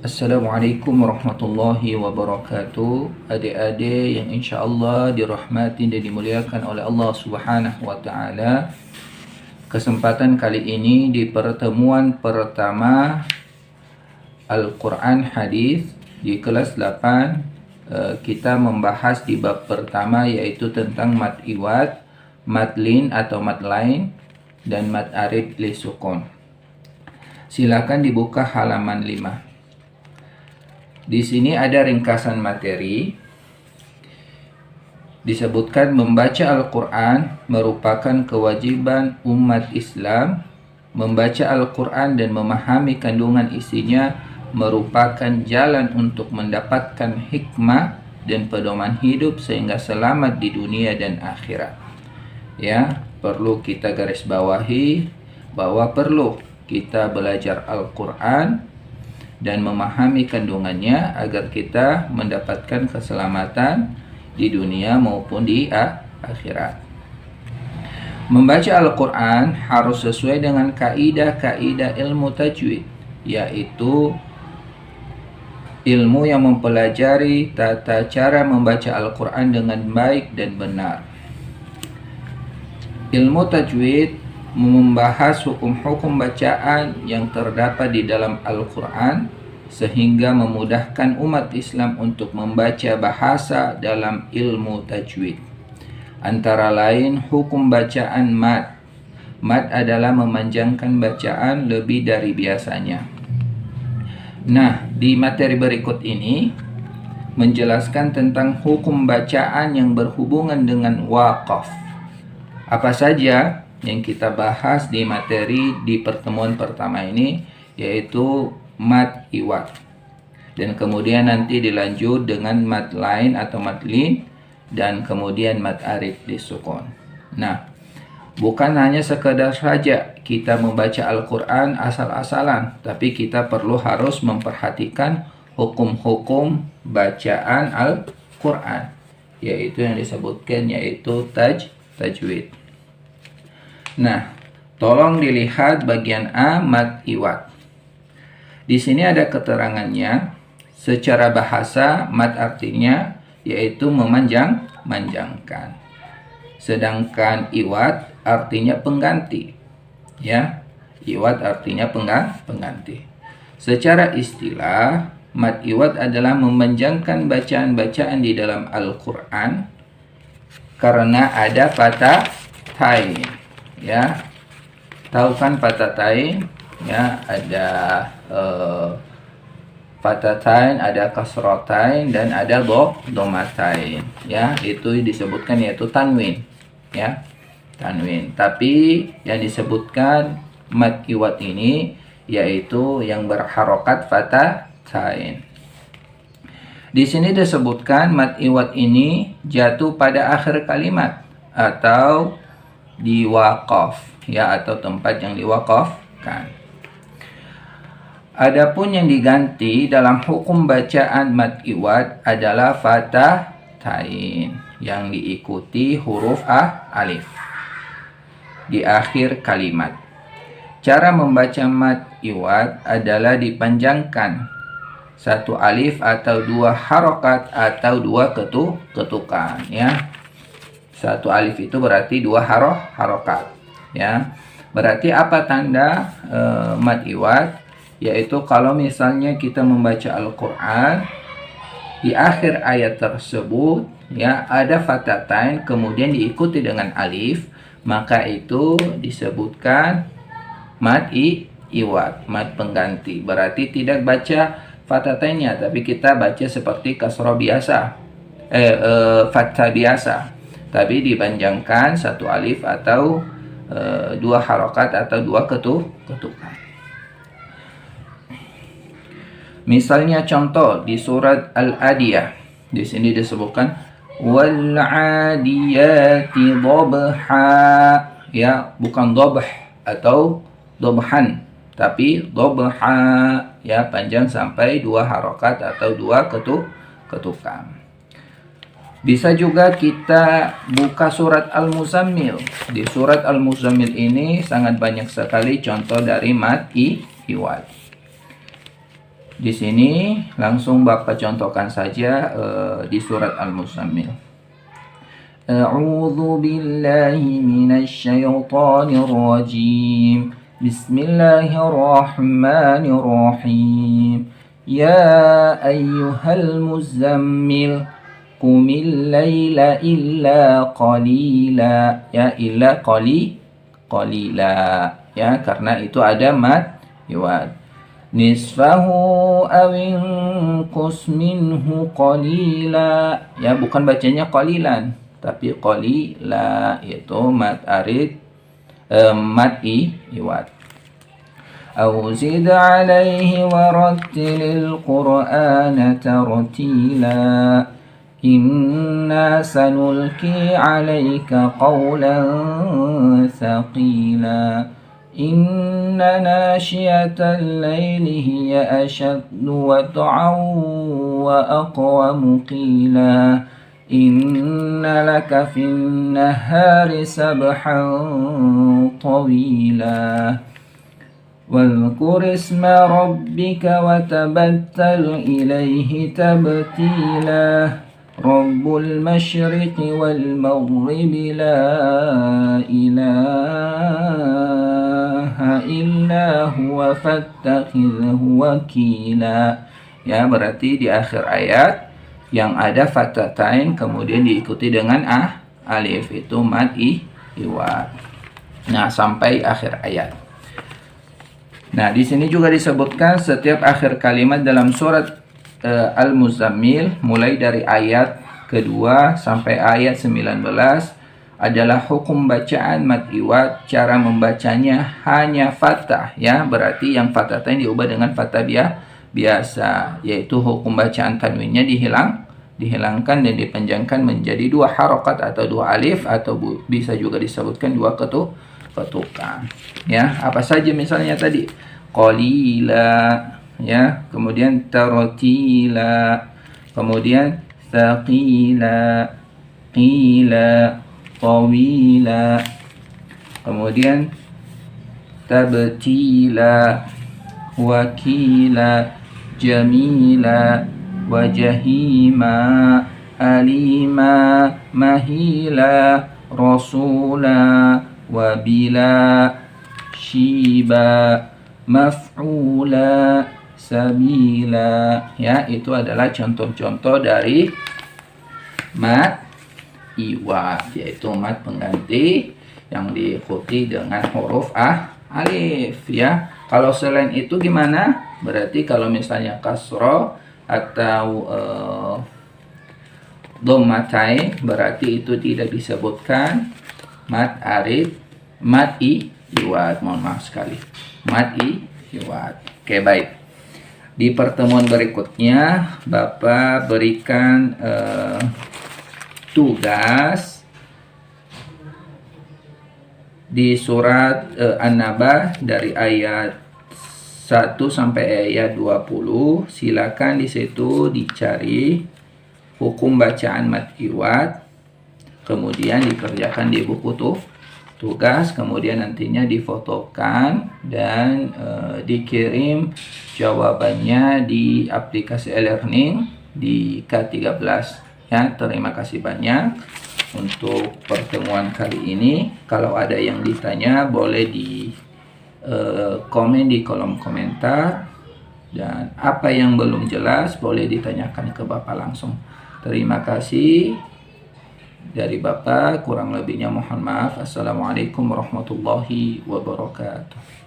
Assalamualaikum warahmatullahi wabarakatuh. Adik-adik yang insya-Allah dirahmati dan dimuliakan oleh Allah Subhanahu wa taala. Kesempatan kali ini di pertemuan pertama Al-Qur'an Hadis di kelas 8, kita membahas di bab pertama, yaitu tentang mad iwad, mad lin atau mad lain, dan mad arid li sukun. Silakan dibuka halaman 5. Di sini ada ringkasan materi. Disebutkan membaca Al-Quran merupakan kewajiban umat Islam. Membaca Al-Quran dan memahami kandungan isinya merupakan jalan untuk mendapatkan hikmah dan pedoman hidup sehingga selamat di dunia dan akhirat. Ya, perlu kita garis bawahi bahwa perlu kita belajar Al-Quran dan memahami kandungannya agar kita mendapatkan keselamatan di dunia maupun di akhirat. Membaca Al-Quran harus sesuai dengan kaidah-kaidah ilmu tajwid, yaitu ilmu yang mempelajari tata cara membaca Al-Quran dengan baik dan benar. Ilmu tajwid membahas hukum-hukum bacaan yang terdapat di dalam Al-Quran sehingga memudahkan umat Islam untuk membaca bahasa dalam ilmu tajwid. Antara lain hukum bacaan mad. Mad adalah memanjangkan bacaan lebih dari biasanya. Nah, di materi berikut ini menjelaskan tentang hukum bacaan yang berhubungan dengan waqaf. Apa saja yang kita bahas di materi di pertemuan pertama ini, yaitu mad iwad, dan kemudian nanti dilanjut dengan mad lain atau mad lin, dan kemudian mad arid li sukun. Nah, bukan hanya sekedar saja kita membaca Al-Quran asal-asalan, tapi kita harus memperhatikan hukum-hukum bacaan Al-Quran, yaitu yang disebutkan yaitu tajwid. Nah, tolong dilihat bagian A, mad iwad. Di sini ada keterangannya. Secara bahasa, mad artinya yaitu memanjangkan. Sedangkan iwad artinya pengganti. Ya, iwad artinya pengganti. Secara istilah, mad iwad adalah memanjangkan bacaan-bacaan di dalam Al-Quran karena ada fatahain. Ya, tahu kan fatahain? Ya, ada fatahain, ada kasratain, dan ada domatain. Ya, itu disebutkan yaitu tanwin. Ya, tanwin. Tapi yang disebutkan mad iwad ini yaitu yang berharokat fatahain. Di sini disebutkan mad iwad ini jatuh pada akhir kalimat atau di waqaf, ya, atau tempat yang diwaqafkan. Adapun yang diganti dalam hukum bacaan mad iwad adalah fatahain yang diikuti huruf alif di akhir kalimat. Cara membaca mad iwad adalah dipanjangkan satu alif atau dua harokat atau dua ketukan, ya. Satu alif itu berarti dua harokat, ya. Berarti apa tanda mad iwad? Yaitu kalau misalnya kita membaca Al-Quran, di akhir ayat tersebut, ya, ada fatahain kemudian diikuti dengan alif, maka itu disebutkan mad iwad, mad pengganti. Berarti tidak baca fatahainnya, tapi kita baca seperti kasroh biasa, fathah biasa, tapi dipanjangkan satu alif atau dua harokat atau dua ketukan. Misalnya contoh di surat Al-Adiyah, di sini disebutkan wal 'adiyati dhabha, ya, bukan dhabh atau dhabhan, tapi dhabha, ya, panjang sampai dua harokat atau dua ketukan. Bisa juga kita buka surat Al-Muzammil. Di surat Al-Muzammil ini sangat banyak sekali contoh dari mad iwad. Di sini langsung Bapak contohkan saja di surat Al-Muzammil. A'udzu billahi minasy syaithanir rajim. Bismillahirrahmanirrahim. Ya ayyuhal muzammil qumil laila illa qalila. Ya illa qalila. Ya, karena itu ada mad iwad. Nisfahu awin qus minhu qalila. Ya, bukan bacanya qalilan, tapi qalila, yaitu mad arid, mad iwad. Au zid alaihi warattilil qur'ana tartila. Inna sanulki alaika qawlan thaqila. إن ناشئة الليل هي أشد وطعا وأقوم قيلا إن لك في النهار سبحا طويلا واذكر اسم ربك وتبتل إليه تبتيلا رب المشرق والمغرب لا إله إلا هو فاتخذه وكيلا. Ya, berarti di akhir ayat yang ada fatatain kemudian diikuti dengan alif, itu mad iwad. Nah, sampai akhir ayat. Nah, di sini juga disebutkan setiap akhir kalimat dalam surat Al-Muzammil mulai dari ayat kedua sampai ayat 19 adalah hukum bacaan mad iwad. Cara membacanya hanya fathah, ya, berarti yang fathatain diubah dengan fathah biasa, yaitu hukum bacaan tanwinnya dihilangkan dan dipanjangkan menjadi 2 harokat atau 2 alif, atau bisa juga disebutkan 2 ketukan. Ya, apa saja misalnya tadi qalila, ya, kemudian tartila, kemudian thaqila, qila, tawila, kemudian tabtila, wakila, jamila, wajahima, alima, mahila, rasula, wabila, shiba, maf'ula, sabila. Ya, itu adalah contoh-contoh dari mad iwad, yaitu mad pengganti yang diikuti dengan huruf alif, ya. Kalau selain itu gimana? Berarti kalau misalnya kasroh atau dhammatain, berarti itu tidak disebutkan mad arid, mad iwad. Mohon maaf sekali, mad iwad. Oke, baik. Di pertemuan berikutnya Bapak berikan tugas di surat An-Naba dari ayat 1 sampai ayat 20. Silakan di situ dicari hukum bacaan mad iwad, kemudian dikerjakan di buku tugas, kemudian nantinya difotokan dan dikirim jawabannya di aplikasi e-learning di K13. Ya, terima kasih banyak untuk pertemuan kali ini. Kalau ada yang ditanya boleh di komen di kolom komentar, dan apa yang belum jelas boleh ditanyakan ke Bapak langsung. Terima kasih dari Bapak, kurang lebihnya mohon maaf. Assalamualaikum warahmatullahi wabarakatuh.